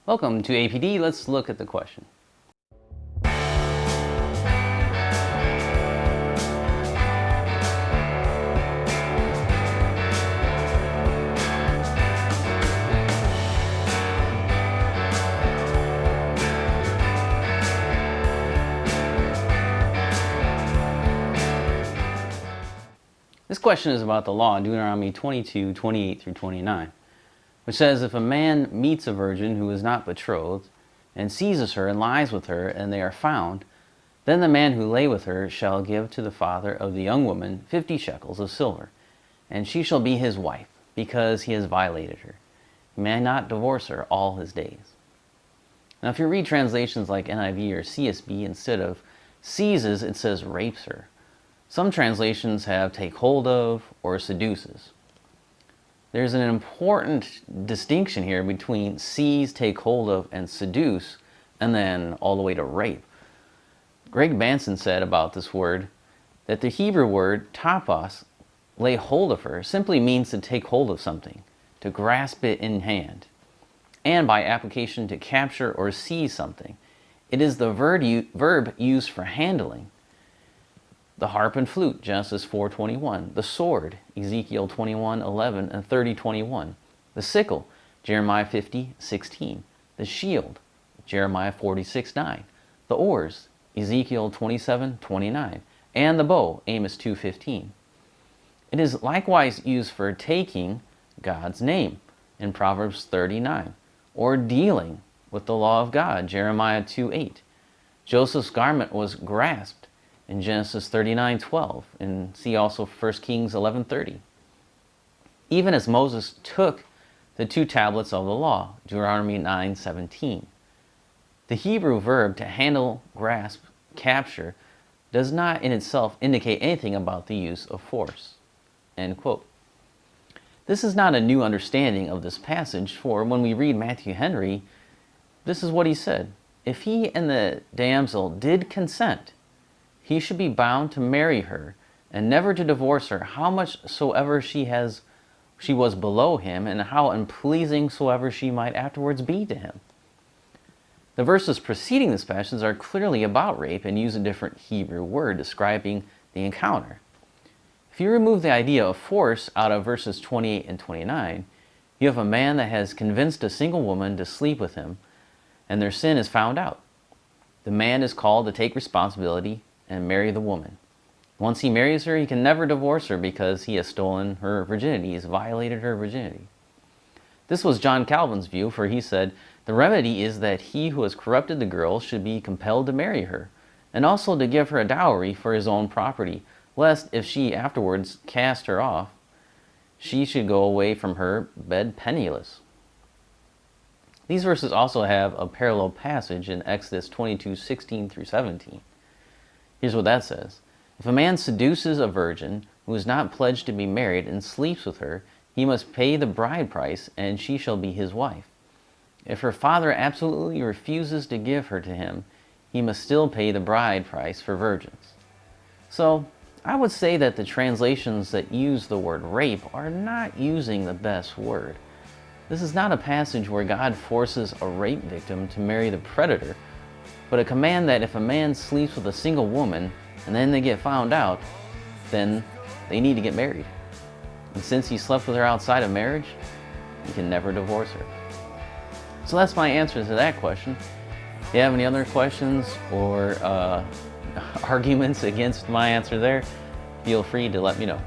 Welcome to APD. Let's look at the question. This question is about the law in Deuteronomy 22, 28 through 29, which says, if a man meets a virgin who is not betrothed, and seizes her and lies with her, and they are found, then the man who lay with her shall give to the father of the young woman 50 shekels of silver, and she shall be his wife, because he has violated her. He may not divorce her all his days. Now if you read translations like NIV or CSB, instead of seizes, it says rapes her. Some translations have take hold of or seduces. There's an important distinction here between seize, take hold of, and seduce, and then all the way to rape. Greg Banson said about this word that the Hebrew word tapas, lay hold of her, simply means to take hold of something, to grasp it in hand, and by application to capture or seize something. It is the verb used for handling. The harp and flute, Genesis 4:21. The sword, Ezekiel 21:11 and 30:21. The sickle, Jeremiah 50:16. The shield, Jeremiah 46:9. The oars, Ezekiel 27:29. And the bow, Amos 2:15. It is likewise used for taking God's name in Proverbs 30:9, or dealing with the law of God, Jeremiah 2:8. Joseph's garment was grasped in Genesis 39:12, and see also 1 Kings 11:30. Even as Moses took the 2 tablets of the law, Deuteronomy 9:17. The Hebrew verb to handle, grasp, capture does not in itself indicate anything about the use of force. End quote. This is not a new understanding of this passage, for when we read Matthew Henry, this is what he said. If he and the damsel did consent, he should be bound to marry her, and never to divorce her, how much soever she was below him, and how unpleasing soever she might afterwards be to him. The verses preceding this passage are clearly about rape and use a different Hebrew word describing the encounter. If you remove the idea of force out of verses 28 and 29, you have a man that has convinced a single woman to sleep with him, and their sin is found out. The man is called to take responsibility and marry the woman. Once he marries her, he can never divorce her because he has stolen her virginity, he has violated her virginity. This was John Calvin's view, for he said, the remedy is that he who has corrupted the girl should be compelled to marry her, and also to give her a dowry for his own property, lest if she afterwards cast her off, she should go away from her bed penniless. These verses also have a parallel passage in Exodus 22:16 through 17. Here's what that says. If a man seduces a virgin who is not pledged to be married and sleeps with her, he must pay the bride price, and she shall be his wife. If her father absolutely refuses to give her to him, he must still pay the bride price for virgins. So, I would say that the translations that use the word rape are not using the best word. This is not a passage where God forces a rape victim to marry the predator, but a command that if a man sleeps with a single woman and then they get found out, then they need to get married. And since he slept with her outside of marriage, he can never divorce her. So that's my answer to that question. If you have any other questions or arguments against my answer there, feel free to let me know.